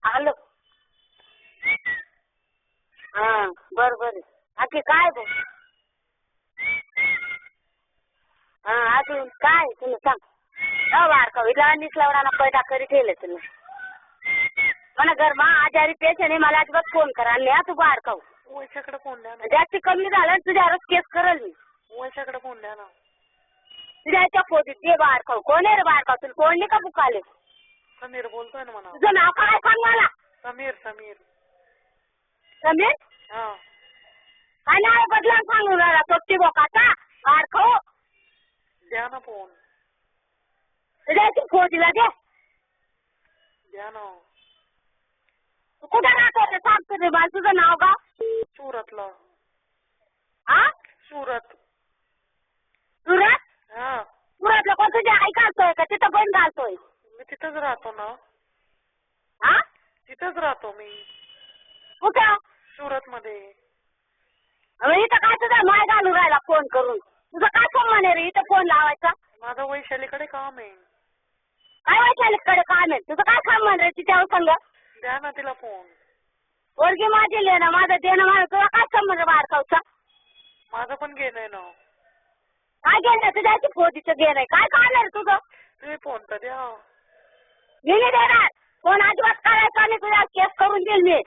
आलो. हा बरोबर. बाकी काय बघ. हा अजून काय तुला सांग बारका निसलावडा पैदा करी ठेवले तुला मला घरमा आजारी पेशंट आहे मला अजिबात फोन करा आणि तू बारकाव वैशाकडे फोन द्या ना. जास्त कमी झालं तुझ्यावरच केस करल मी. वैशाकडे फोन द्या ना. तुझ्या पोटीत ते बारकाव कोण आहे रे बारकाव तुला कोण नाही का बुकाले. समीर बोलतोय ना म्हणा. तुझं नाव काय सांग मला. समीर समीर समीर हा काय नाव बदला सांगू राहिला सोबती बोकाचा बारकाव द्या ना फोन. तुझ्या फोटीला दे द्या ना. तू कुठे राहतो ते सांगतो रे मला तुझं नाव का. सुरतला. हा सुरत. सुरत हा सुरतला कोण तुझ्या आई घालतोय का तिथं पण घालतोय. मी तिथंच राहतो ना. हा तिथंच राहतो मी कुठं सुरत मध्ये. इथं काय तुझा माय घालून राहिला फोन करून तुझं काय संबंध आहे रे इथं फोन लावायचा. माझं वैशालीकडे काम आहे. काय वैशालीकडे काम आहे तुझं काय संबंध रे तिच्यावर संग. द्या ना तिला फोन. पोरगी माझी लेणं माझं देणं माझं तुला काय संबंध बारकावचा. माझं पण घेणं आहे ना. काय घेणं तुझ्या फोटीचं घेणं काय काय रे तुझं. तुम्ही फोन तर द्या. मी नाही देणार फोन अजिबात करायचा नाही तुझ्या केस करून देईल मी.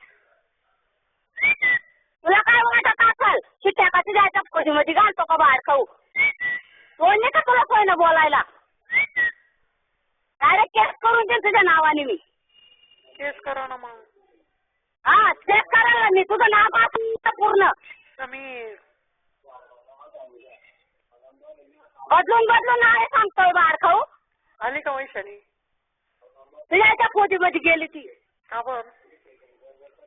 तुला काय वाटत असेल शिट्ट्या का तुझ्या फोटीमध्ये घालतो का बाहेर खाऊ फोन नाही का तुला कोण बोलायला. डायरेक्ट केस करून देईल तुझ्या नावाने मी. केस करा ना मग. हा चेक करायला मी तुझं नाव का पूर्ण. समीर बदलून बदलून नाव सांगतोय बाहेर खाऊ. आली का वैशाली. तुझ्या फोटीमध्ये गेली ती. हा बर.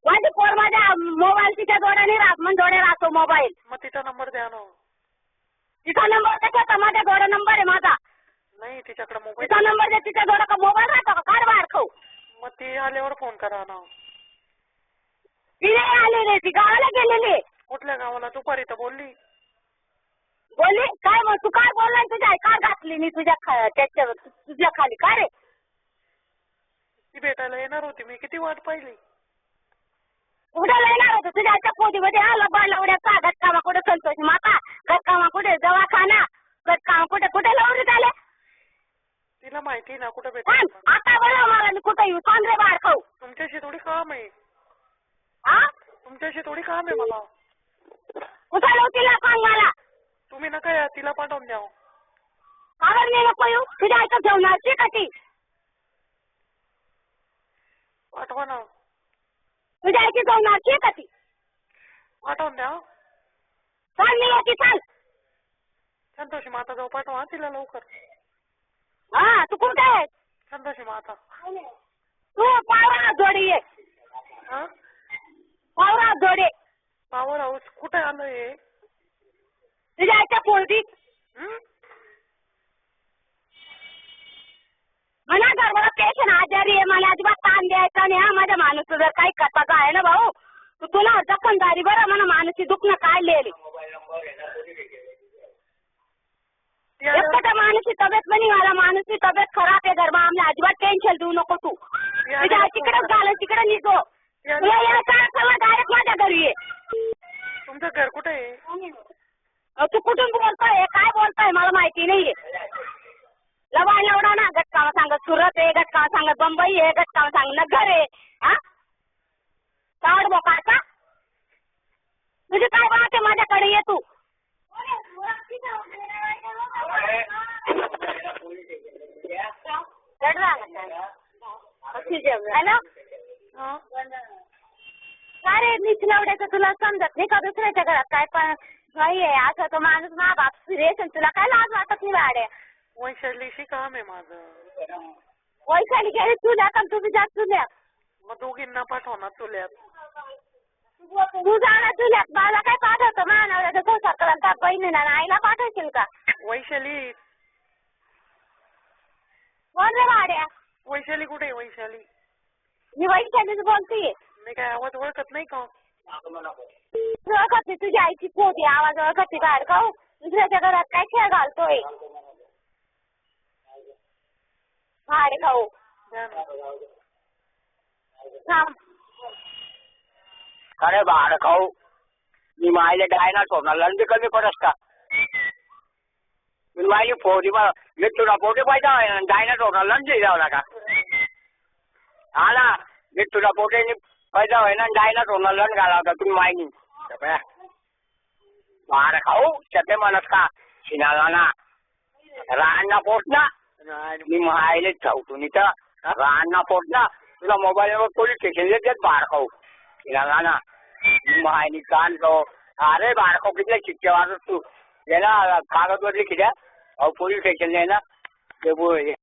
माझी पोर माझ्या मोबाईल तिच्या जोड्याने राहत म्हणून जोड्या राहतो मोबाईल. मग तिचा नंबर द्या ना. तिचा नंबर कशाचा माझ्या जोडा नंबर आहे माझा. नाही तिच्याकडे मोबाईल. तिचा नंबर दे तिच्या जोडा का मोबाईल राहतो का काय बाहेर खाऊ. मग ती आल्यावर फोन करा ना. ती नाही आलेली ती गावाला गेलेली. कुठल्या गावाला. दुपारी तर बोलली. बोलली काय मग तू काय बोललाय तुझ्या आई काय घातली मी तुझ्या त्याच्यावर तुझ्या खाली काय रे. ती भेटायला येणार होती मी किती वाट पाहिली. कुठे येणार होतं तुझ्या आजच्या पोटीमध्ये आला बाळला उड्याचा घटकामा कुठे संतोष माता घटकामा कुठे दवाखाना घटकामा कुठे कुठे लावून आले. तिला माहिती ना कुठे पण भेटायचं. आता बोला मला मी कुठे येऊ सांग रे बाहेर खाऊ. तुमच्याशी थोडी काम आहे. हा तुमच्याशी थोडी काम आहे मला. कुठे लावू तिला सांग मला. तुम्ही नका या तिला पाठवून द्या. कागद मी नको येऊ तुझ्या आईचं जेवणाची का ती. पाठवा ना. तुझ्या आईची जेवणाची का ती. पाठवून द्या. सांग मी येते चाल. संतोषी माता जाऊ पाठवा तिला लवकर. हा तू कुठे आहे. संतोषी माता. तू पावरा जोडी ये. हा पावरा जोडे. पॉवर हाऊस कुठे आलंय. तुझ्या आईच्या पोटीत. मला घरवाला पेशंट आजारी आहे मला अजिबात ताण द्यायचा नाही. हा माझ्या माणूस जर काही करताचा आहे ना भाऊ तू तुला जखमदारी बरं मला माणूसची दुखणं काढलेली. एकट्या माणूसची तब्येत म्हणे मला माणूसची तब्येत खराब आहे घरमा आम्हाला अजिबात टेन्शन देऊ नको तू. तुझ्या तिकडेच झालं तिकडे निघो. तुला यायचं डायरेक्ट माझ्या घरी ये. तुमचं घर कुठे आहे. तू कुठून बोलतोय काय बोलतोय मला माहिती नाहीये. लवाय लवडा ना घटकावा सांगत सुरत आहे घटकावा सांगत बंबई आहे घटकावा सांगत नगर आहे. हा काढ बोकाचा तुझी काय बात आहे माझ्याकडे ये तू. हॅलो काय रे निचलवड्याचं तुला समजत नाही का दुसऱ्याच्या घरात काय पण नाहीये असं तो माणूस मा बाप सिरियस तुला काय लाज वाटत नाही वाड्या. वैशालीशी काम आहे माझं. वैशाली गेली तुझ्या का तुम्ही जास्त तुझ्या. मग दोघींना पाठवा ना चुल्यात. तू जाणार तुझ्यात मला काय पाठवतो मानवऱ्याचा संसार करा बहिणीला आईला पाठवशील का. वैशाली कोण रे वाड्या. वैशाली कुठे आहे. वैशाली मी वैशालीच बोलतीये. मी काय आवाज ओळखत नाही का. ओळखत तुझ्या आईची पोटी आवाज ओळखती बाहेर का दुसऱ्याच्या घरात काय खेळ घालतोय. भाडे खाऊ थांब. अरे बाळ खाऊ मी मायले डायना सोडणार लंड कमी पडस का मी मायली फोडी मी तुला पोटे पाहिजे डायना सोडणार लंड द्यावं का हा ना मी तुला पोटे पैसा होय ना डायना सोडणार लंड घाला होता तुम्ही मायनी बाळ खाऊ चपे म्हणत का शिनाला ना राणना पोट ना मी मायले ठेवतो नि तर राणना पोट ना तुला मोबाईलवर पोलीस स्टेशन देत बाळ खाऊ शिनाला ना मायनी कान तो अरे बाळ खाऊ किती शिक्के वाजत तू ये ना कागदवरली किती अहो पोलीस स्टेशन ना ते